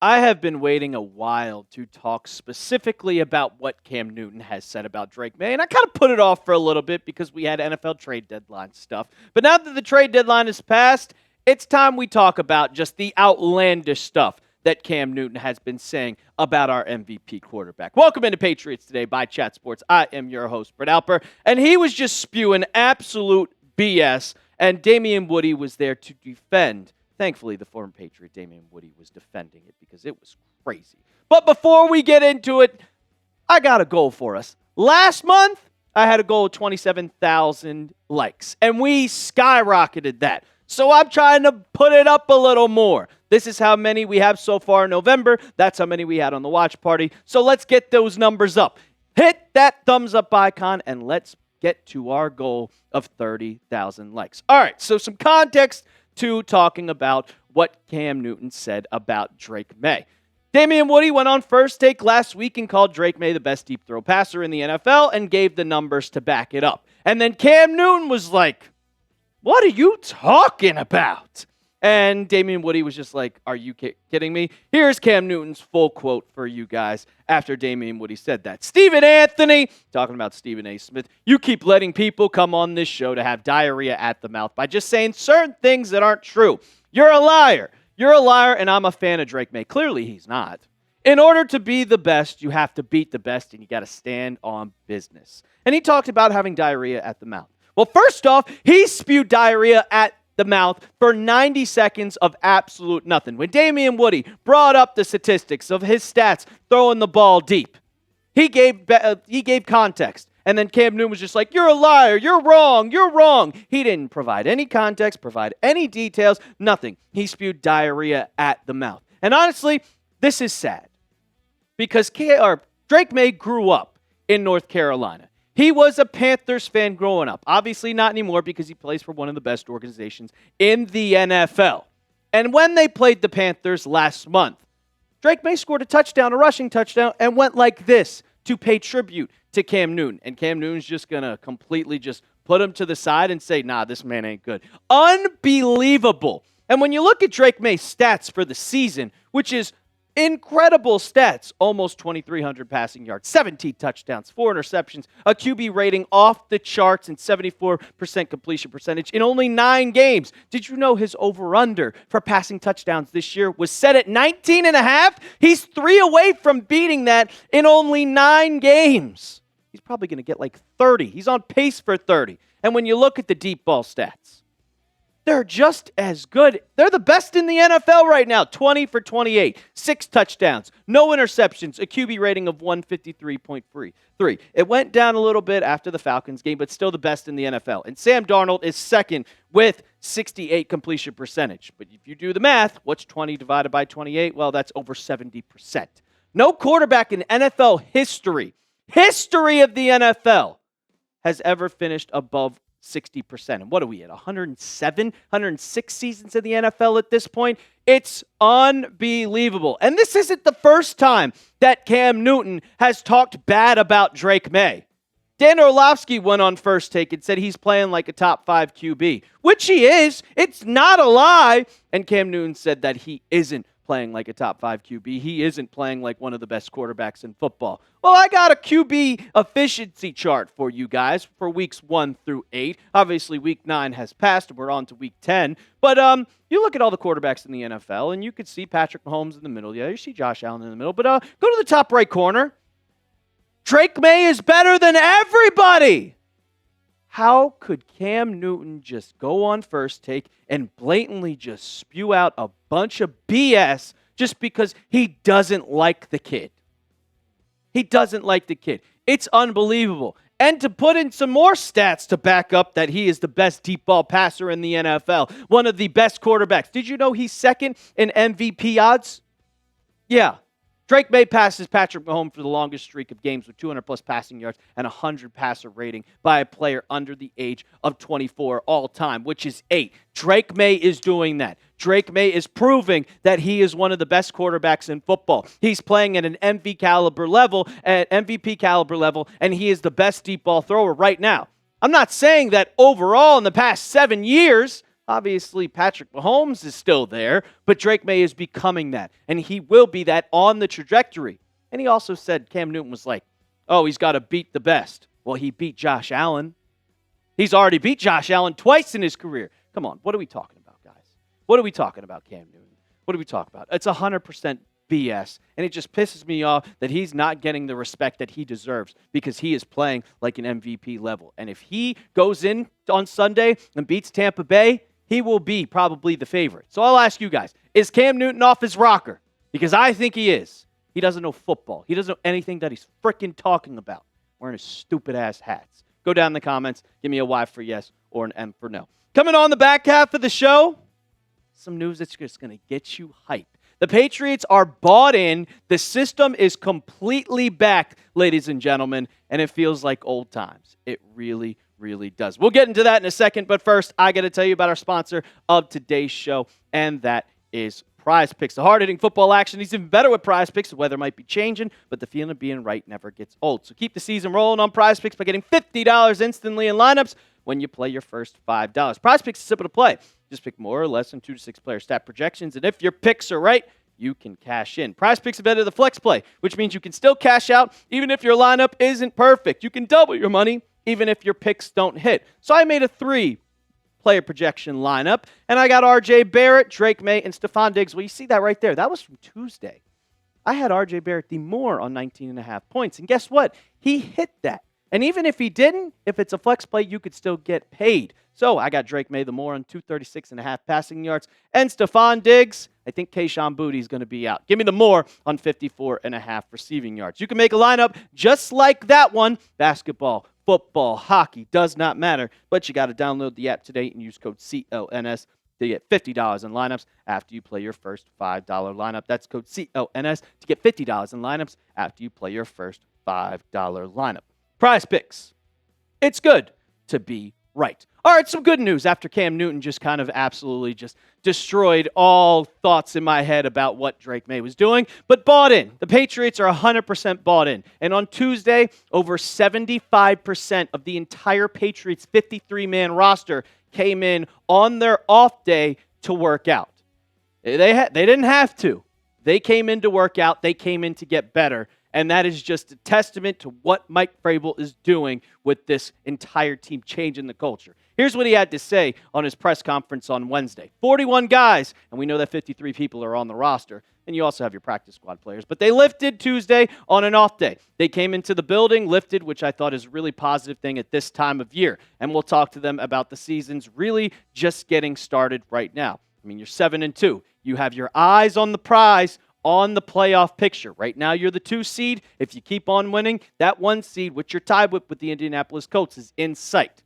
I have been waiting a while to talk specifically about what Cam Newton has said about Drake Maye, and I kind of put it off for a little bit because we had NFL trade deadline stuff. But now that the trade deadline is passed, it's time we talk about just the outlandish stuff that Cam Newton has been saying about our MVP quarterback. Welcome into Patriots Today by Chat Sports. I am your host, Brett Alper, and he was just spewing absolute BS, and Damian Woody was there to defend. Thankfully, the former Patriot, Damian Woody, was defending it because it was crazy. But before we get into it, I got a goal for us. Last month, I had a goal of 27,000 likes, and we skyrocketed that. So I'm trying to put it up a little more. This is how many we have so far in November. That's how many we had on the watch party. So let's get those numbers up. Hit that thumbs up icon, and let's get to our goal of 30,000 likes. All right, so some context to talking about what Cam Newton said about Drake Maye. Damian Woody went on First Take last week and called Drake Maye the best deep throw passer in the NFL and gave the numbers to back it up. And then Cam Newton was like, "What are you talking about?" And Damian Woody was just like, "Are you kidding me?" Here's Cam Newton's full quote for you guys after Damian Woody said that. "Stephen Anthony," talking about Stephen A. Smith, "you keep letting people come on this show to have diarrhea at the mouth by just saying certain things that aren't true. You're a liar. You're a liar, and I'm a fan of Drake Maye." Clearly, he's not. "In order to be the best, you have to beat the best, and you got to stand on business." And he talked about having diarrhea at the mouth. Well, first off, he spewed diarrhea at the mouth for 90 seconds of absolute nothing. When Damian Woody brought up the statistics of his stats throwing the ball deep, he gave context. And then Cam Newton was just like, "You're a liar. You're wrong. You're wrong." He didn't provide any context, provide any details, nothing. He spewed diarrhea at the mouth. And honestly, this is sad because Drake Maye grew up in North Carolina. He was a Panthers fan growing up. Obviously not anymore because he plays for one of the best organizations in the NFL. And when they played the Panthers last month, Drake Maye scored a touchdown, a rushing touchdown, and went like this to pay tribute to Cam Newton. And Cam Newton's just going to completely just put him to the side and say, "Nah, this man ain't good." Unbelievable. And when you look at Drake Maye's stats for the season, which is incredible stats, almost 2,300 passing yards, 17 touchdowns, 4 interceptions, a QB rating off the charts, and 74% completion percentage in only 9 games. Did you know his over-under for passing touchdowns this year was set at 19.5? He's 3 away from beating that in only 9 games. He's probably going to get like 30. He's on pace for 30. And when you look at the deep ball stats, they're just as good. They're the best in the NFL right now. 20 for 28, 6 touchdowns, no interceptions, a QB rating of 153.3. It went down a little bit after the Falcons game, but still the best in the NFL. And Sam Darnold is second with 68 completion percentage. But if you do the math, what's 20 divided by 28? Well, that's over 70%. No quarterback in NFL history of the NFL, has ever finished above 60%. And what are we at? 107, 106 seasons in the NFL at this point? It's unbelievable. And this isn't the first time that Cam Newton has talked bad about Drake Maye. Dan Orlovsky went on First Take and said he's playing like a top 5 QB, which he is. It's not a lie. And Cam Newton said that he isn't playing like a top 5 QB. He isn't playing like one of the best quarterbacks in football. Well, I got a QB efficiency chart for you guys for weeks 1 through 8. Obviously, week 9 has passed. We're on to week 10. But you look at all the quarterbacks in the NFL, and you could see Patrick Mahomes in the middle. Yeah, you see Josh Allen in the middle. But go to the top right corner. Drake Maye is better than everybody. How could Cam Newton just go on First Take and blatantly just spew out a bunch of BS just because he doesn't like the kid? He doesn't like the kid. It's unbelievable. And to put in some more stats to back up that he is the best deep ball passer in the NFL, one of the best quarterbacks. Did you know he's second in MVP odds? Yeah. Drake Maye passes Patrick Mahomes for the longest streak of games with 200-plus passing yards and 100 passer rating by a player under the age of 24 all time, which is 8. Drake Maye is doing that. Drake Maye is proving that he is one of the best quarterbacks in football. He's playing at an MVP caliber level, and he is the best deep ball thrower right now. I'm not saying that overall in the past 7 years, Obviously, Patrick Mahomes is still there, but Drake Maye is becoming that, and he will be that on the trajectory. And he also said Cam Newton was like, oh, he's got to beat the best. Well, he beat Josh Allen. He's already beat Josh Allen twice in his career. Come on, what are we talking about, guys? What are we talking about, Cam Newton? What are we talking about? It's 100% BS, and it just pisses me off that he's not getting the respect that he deserves because he is playing like an MVP level. And if he goes in on Sunday and beats Tampa Bay, he will be probably the favorite. So I'll ask you guys, is Cam Newton off his rocker? Because I think he is. He doesn't know football. He doesn't know anything that he's freaking talking about, wearing his stupid-ass hats. Go down in the comments. Give me a Y for yes or an M for no. Coming on the back half of the show, some news that's just going to get you hyped. The Patriots are bought in. The system is completely back, ladies and gentlemen, and it feels like old times. It really, really does. We'll get into that in a second, but first, I got to tell you about our sponsor of today's show, and that is Prize Picks. The hard-hitting football action is even better with Prize Picks. The weather might be changing, but the feeling of being right never gets old. So keep the season rolling on Prize Picks by getting $50 instantly in lineups when you play your first $5. Prize Picks is simple to play. Just pick more or less than 2 to 6 player stat projections, and if your picks are right, you can cash in. Prize Picks is better than flex play, which means you can still cash out even if your lineup isn't perfect. You can double your money even if your picks don't hit. So I made a 3-player projection lineup, and I got R.J. Barrett, Drake Maye, and Stephon Diggs. Well, you see that right there. That was from Tuesday. I had R.J. Barrett the more on 19.5 points, and guess what? He hit that. And even if he didn't, if it's a flex play, you could still get paid. So I got Drake Maye the more on 236.5 passing yards. And Stephon Diggs, I think Kayshon Boutte going to be out. Give me the more on 54.5 receiving yards. You can make a lineup just like that one. Basketball, football, hockey, does not matter. But you got to download the app today and use code CONS to get $50 in lineups after you play your first $5 lineup. That's code CONS to get $50 in lineups after you play your first $5 lineup. Prize Picks. It's good to be right. All right, some good news after Cam Newton just kind of absolutely just destroyed all thoughts in my head about what Drake Maye was doing, but bought in. The Patriots are 100% bought in. And on Tuesday, over 75% of the entire Patriots 53-man roster came in on their off day to work out. They didn't have to. They came in to work out. They came in to get better. And that is just a testament to what Mike Vrabel is doing with this entire team, changing the culture. Here's what he had to say on his press conference on Wednesday. 41 guys, and we know that 53 people are on the roster, and you also have your practice squad players, but they lifted Tuesday on an off day. They came into the building, lifted, which I thought is a really positive thing at this time of year, and we'll talk to them about the season's really just getting started right now. I mean, you're 7-2. You have your eyes on the prize, on the playoff picture. Right now, you're the 2 seed. If you keep on winning, that 1 seed, which you're tied with the Indianapolis Colts, is in sight.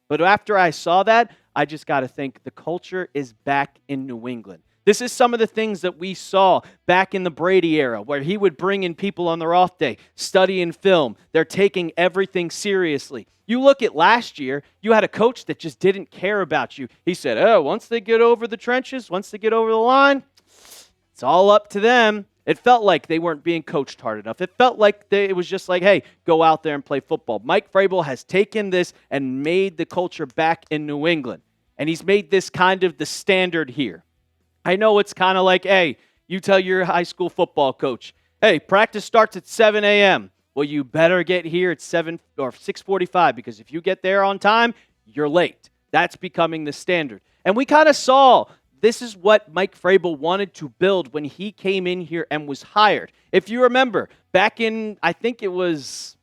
But after I saw that, I just got to think the culture is back in New England. This is some of the things that we saw back in the Brady era, where he would bring in people on their off day, studying film. They're taking everything seriously. You look at last year, you had a coach that just didn't care about you. He said, oh, once they get over the trenches, once they get over the line, it's all up to them. It felt like they weren't being coached hard enough. It felt like it was just like, hey, go out there and play football. Mike Vrabel has taken this and made the culture back in New England. And he's made this kind of the standard here. I know it's kind of like, hey, you tell your high school football coach, hey, practice starts at 7 a.m. Well, you better get here at 7 or 6:45 because if you get there on time, you're late. That's becoming the standard. And we kind of saw this is what Mike Vrabel wanted to build when he came in here and was hired. If you remember, back in, I think it was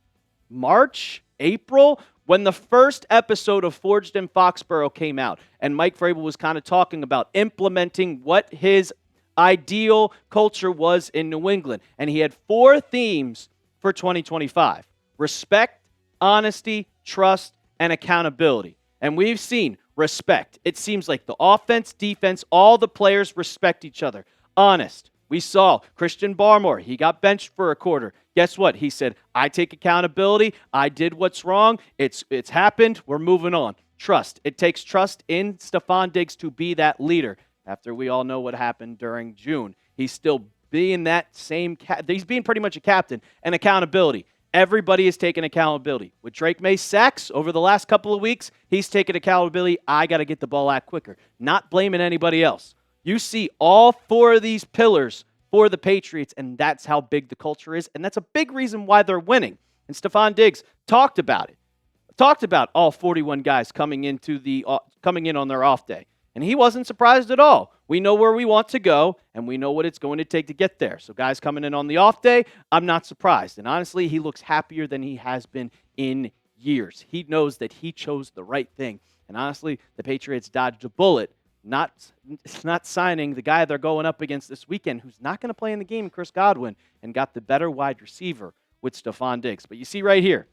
March, April, when the first episode of Forged in Foxborough came out, and Mike Vrabel was kind of talking about implementing what his ideal culture was in New England. And he had 4 themes for 2025. Respect, honesty, trust, and accountability. And we've seen respect. It seems like the offense, defense, all the players respect each other. Honest. We saw Christian Barmore. He got benched for a quarter. Guess what? He said, I take accountability. I did what's wrong. It's happened. We're moving on. Trust. It takes trust in Stephon Diggs to be that leader. After we all know what happened during June, he's still being that same he's being pretty much a captain. And accountability. Everybody is taking accountability. With Drake Maye sacks over the last couple of weeks, he's taking accountability. I got to get the ball out quicker. Not blaming anybody else. You see all four of these pillars for the Patriots, and that's how big the culture is, and that's a big reason why they're winning. And Stephon Diggs talked about it. Talked about all 41 guys coming in on their off day. And he wasn't surprised at all. We know where we want to go, and we know what it's going to take to get there. So guys coming in on the off day, I'm not surprised. And honestly, he looks happier than he has been in years. He knows that he chose the right thing. And honestly, the Patriots dodged a bullet, not signing the guy they're going up against this weekend, who's not going to play in the game, Chris Godwin, and got the better wide receiver with Stephon Diggs. But you see right here,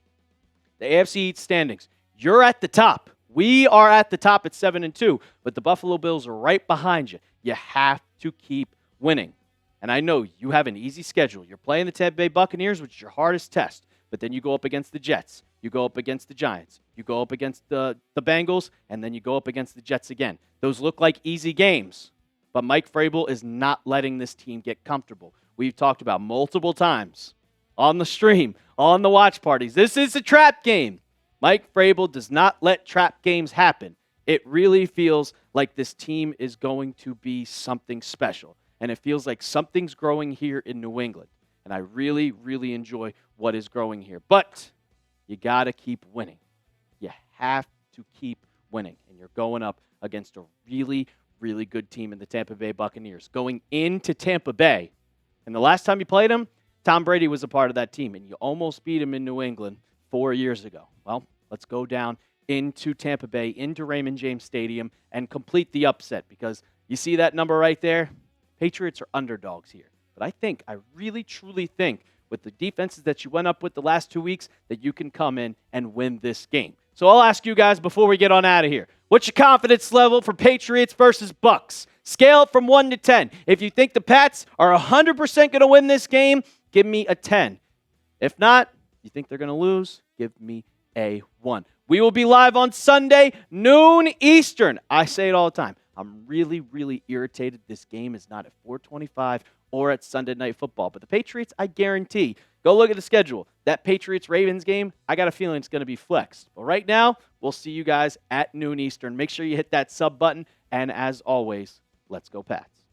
the AFC East Standings, you're at the top. We are at the top at 7-2, but the Buffalo Bills are right behind you. You have to keep winning. And I know you have an easy schedule. You're playing the Tampa Bay Buccaneers, which is your hardest test, but then you go up against the Jets. You go up against the Giants. You go up against the Bengals, and then you go up against the Jets again. Those look like easy games, but Mike Vrabel is not letting this team get comfortable. We've talked about multiple times on the stream, on the watch parties. This is a trap game. Mike Vrabel does not let trap games happen. It really feels like this team is going to be something special. And it feels like something's growing here in New England. And I really, really enjoy what is growing here. But you got to keep winning. You have to keep winning. And you're going up against a really, really good team in the Tampa Bay Buccaneers. Going into Tampa Bay, and the last time you played them, Tom Brady was a part of that team. And you almost beat him in New England 4 years ago. Well, let's go down into Tampa Bay, into Raymond James Stadium, and complete the upset, because you see that number right there? Patriots are underdogs here. But I really, truly think with the defenses that you went up with the last 2 weeks that you can come in and win this game. So I'll ask you guys before we get on out of here, what's your confidence level for Patriots versus Bucks? Scale it from 1 to 10. If you think the Pats are 100% going to win this game, give me a 10. If not, you think they're going to lose, give me a 1. We will be live on Sunday, noon Eastern. I say it all the time. I'm really, really irritated this game is not at 4:25 or at Sunday Night Football. But the Patriots, I guarantee, go look at the schedule. That Patriots-Ravens game, I got a feeling it's going to be flexed. But right now, we'll see you guys at noon Eastern. Make sure you hit that sub button. And as always, let's go Pats.